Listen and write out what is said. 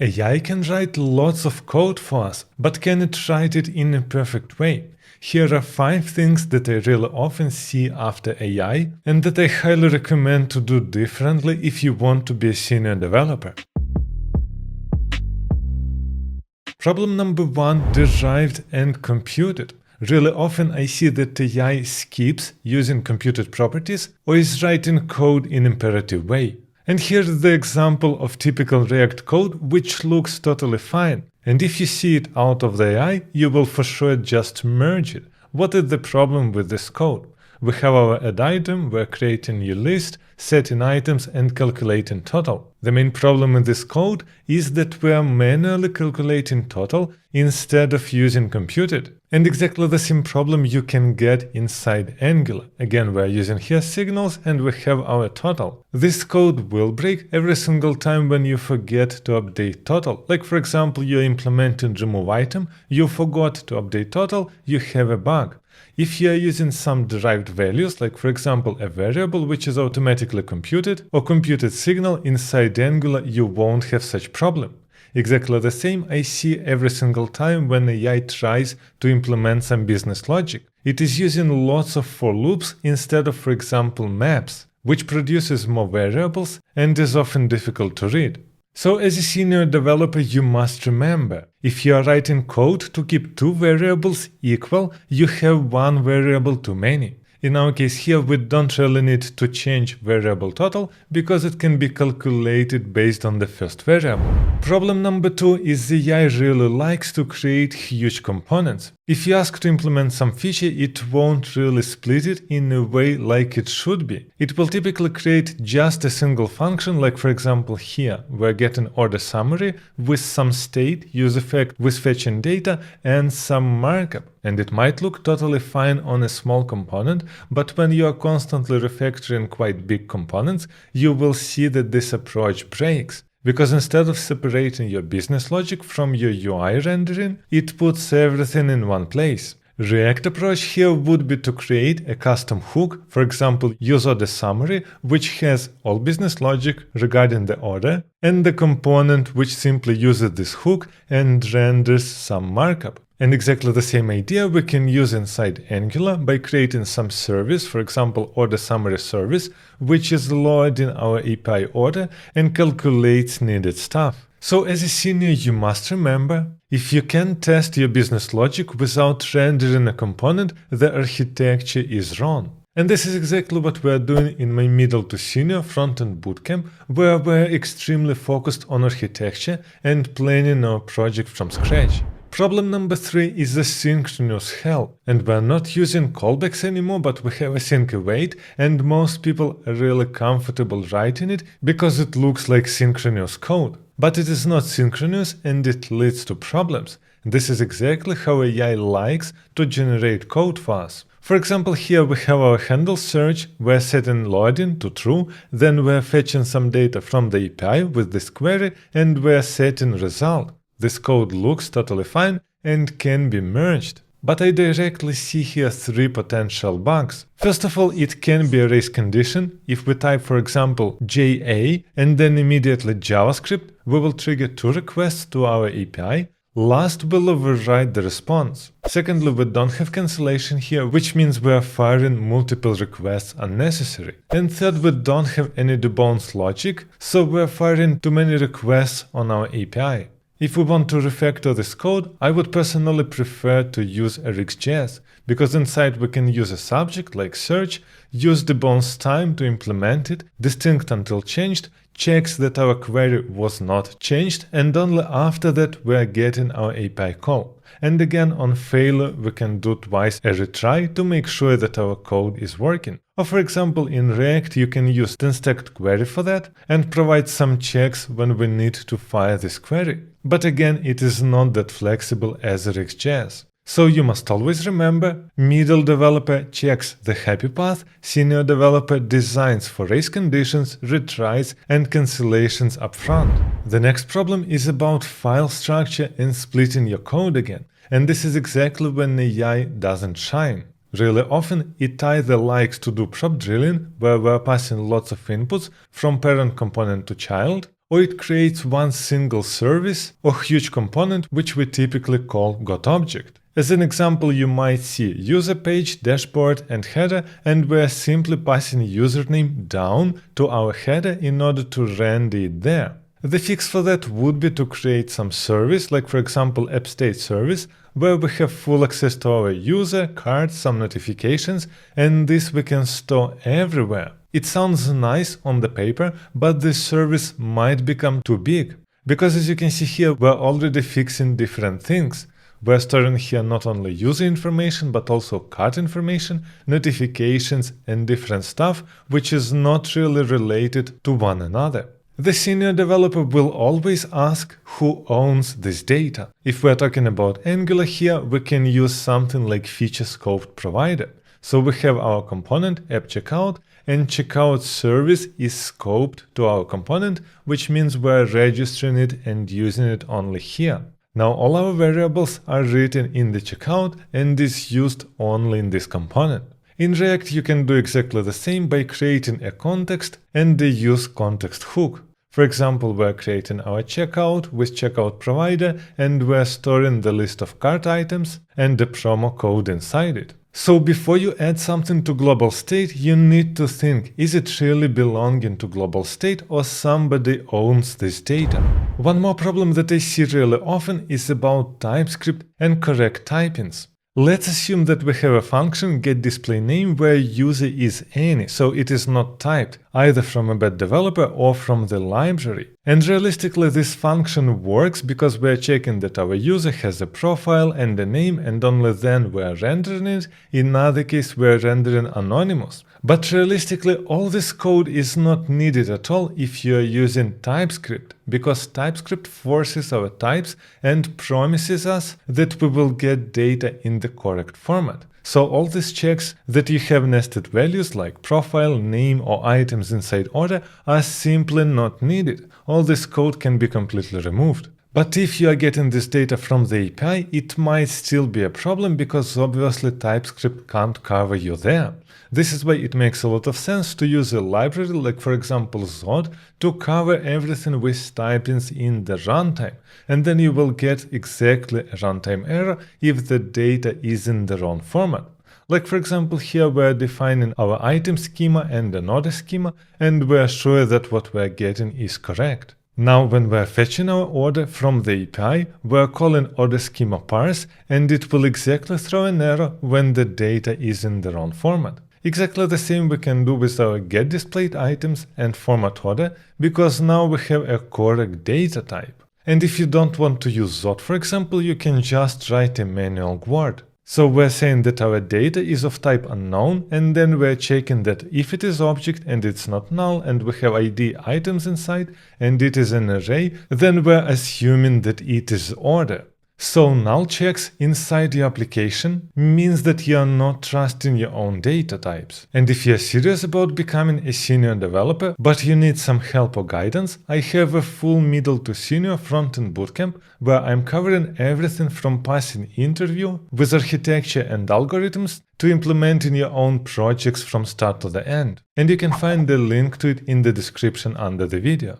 AI can write lots of code for us, but can it write it in a perfect way? Here are 5 things that I really often see after AI and that I highly recommend to do differently if you want to be a senior developer. Problem number 1, derived and computed. Really often I see that AI skips using computed properties or is writing code in imperative way. And here's the example of typical React code which looks totally fine. And if you see it out of the AI, you will for sure just merge it. What is the problem with this code? We have our add item, we're creating new list, setting items and calculating total. The main problem in this code is that we are manually calculating total instead of using computed. And exactly the same problem you can get inside Angular. Again, we're using here signals and we have our total. This code will break every single time when you forget to update total. Like for example, you're implementing remove item, you forgot to update total, you have a bug. If you are using some derived values, like for example a variable which is automatically computed or computed signal inside Angular, you won't have such problem. Exactly the same I see every single time when AI tries to implement some business logic. It is using lots of for loops instead of, for example, maps, which produces more variables and is often difficult to read. So as a senior developer, you must remember, if you are writing code to keep 2 variables equal, you have 1 variable too many. In our case here, we don't really need to change variable total because it can be calculated based on the first variable. Problem number 2 is the AI really likes to create huge components. If you ask to implement some feature, it won't really split it in a way like it should be. It will typically create just a single function, like for example here, we're getting order summary with some state, use effect with fetching data and some markup. And it might look totally fine on a small component, but when you are constantly refactoring quite big components, you will see that this approach breaks. Because instead of separating your business logic from your UI rendering, it puts everything in one place. React approach here would be to create a custom hook, for example, use order summary, which has all business logic regarding the order, and the component which simply uses this hook and renders some markup. And exactly the same idea we can use inside Angular by creating some service, for example, order summary service, which is loading our API order and calculates needed stuff. So as a senior, you must remember, if you can test your business logic without rendering a component, the architecture is wrong. And this is exactly what we are doing in my middle to senior Frontend Bootcamp, where we're extremely focused on architecture and planning our project from scratch. Problem number 3 is asynchronous hell, and we're not using callbacks anymore, but we have async await, and most people are really comfortable writing it because it looks like synchronous code. But it is not synchronous and it leads to problems. This is exactly how AI likes to generate code for us. For example, here we have our handle search, we're setting loading to true, then we're fetching some data from the API with this query, and we're setting result. This code looks totally fine and can be merged. But I directly see here 3 potential bugs. First of all, it can be a race condition. If we type, for example, JA and then immediately JavaScript, we will trigger 2 requests to our API. Last will override the response. Secondly, we don't have cancellation here, which means we are firing multiple requests unnecessary. And third, we don't have any debounce logic, so we are firing too many requests on our API. If we want to refactor this code, I would personally prefer to use RxJS, because inside we can use a subject like search, use debounce time to implement it, distinct until changed, checks that our query was not changed, and only after that we are getting our API call. And again, on failure, we can do twice a retry to make sure that our code is working. Or for example, in React, you can use ten-stacked query for that and provide some checks when we need to fire this query. But again, it is not that flexible as RxJS. So you must always remember, middle developer checks the happy path, senior developer designs for race conditions, retries, and cancellations upfront. The next problem is about file structure and splitting your code again. And this is exactly when AI doesn't shine. Really often, it either likes to do prop drilling, where we're passing lots of inputs from parent component to child, or it creates one single service or huge component which we typically call getObject. As an example, you might see user page, dashboard, and header, and we're simply passing username down to our header in order to render it there. The fix for that would be to create some service, like for example app state service, where we have full access to our user, cards, some notifications, and this we can store everywhere. It sounds nice on the paper, but this service might become too big. Because as you can see here, we're already fixing different things. We're storing here not only user information, but also card information, notifications, and different stuff, which is not really related to one another. The senior developer will always ask who owns this data. If we're talking about Angular here, we can use something like feature scoped provider. So we have our component app checkout, and checkout service is scoped to our component, which means we're registering it and using it only here. Now all our variables are written in the checkout and is used only in this component. In React you can do exactly the same by creating a context and the use context hook. For example, we're creating our checkout with checkout provider and we're storing the list of cart items and the promo code inside it. So before you add something to global state, you need to think, is it really belonging to global state or somebody owns this data? One more problem that I see really often is about TypeScript and correct typings. Let's assume that we have a function getDisplayName where user is any, so it is not typed, either from a bad developer or from the library. And realistically this function works because we are checking that our user has a profile and a name, and only then we are rendering it. In other case we are rendering anonymous. But realistically all this code is not needed at all if you are using TypeScript, because TypeScript forces our types and promises us that we will get data in the correct format. So all these checks that you have nested values like profile, name, or items inside order are simply not needed. All this code can be completely removed. But if you are getting this data from the API, it might still be a problem because obviously TypeScript can't cover you there. This is why it makes a lot of sense to use a library like for example Zod to cover everything with typings in the runtime, and then you will get exactly a runtime error if the data is in the wrong format. Like for example here we are defining our item schema and an order schema, and we are sure that what we are getting is correct. Now when we are fetching our order from the API, we are calling order schema parse, and it will exactly throw an error when the data is in the wrong format. Exactly the same we can do with our getDisplayedItems and format order, because now we have a correct data type. And if you don't want to use Zod, for example, you can just write a manual guard. So we're saying that our data is of type unknown, and then we're checking that if it is object and it's not null and we have ID items inside and it is an array, then we're assuming that it is order. So null-checks inside your application means that you are not trusting your own data types. And if you are serious about becoming a senior developer, but you need some help or guidance, I have a full middle to senior Frontend Bootcamp where I'm covering everything from passing interview with architecture and algorithms to implementing your own projects from start to the end. And you can find the link to it in the description under the video.